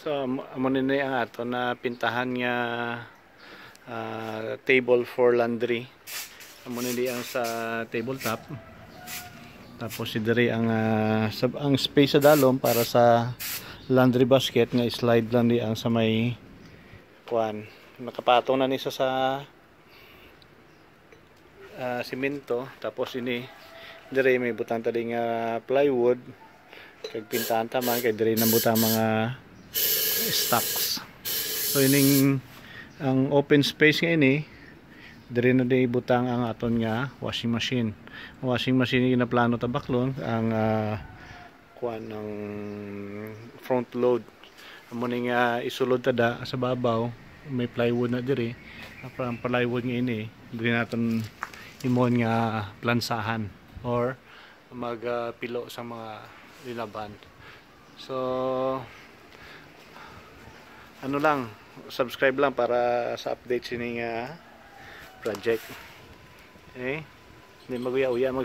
So amo ni ang ato na pintahan nga table for laundry. Amo ni ang sa tabletop. Tapos diri ang space sa dalom para sa laundry basket nga slide lang di ang sa may kuan. Nakapatong na ni sa simento. Tapos ini diri may butang tali nga plywood. Kag pintahan taman kay diri nang butang mga stocks. So ining ang open space nga ini diri na di butang ang aton nga washing machine. Ang washing machine nga plano ta baklon ang kuan ng front load. Amo ning isulod ta da sa babaw may plywood na diri. Ang plywood nga ini diri naton imon nga plansahan or magpilo sa mga lilaban. So ano lang, subscribe lang para sa update sining project. Okay? Hindi maguya-uya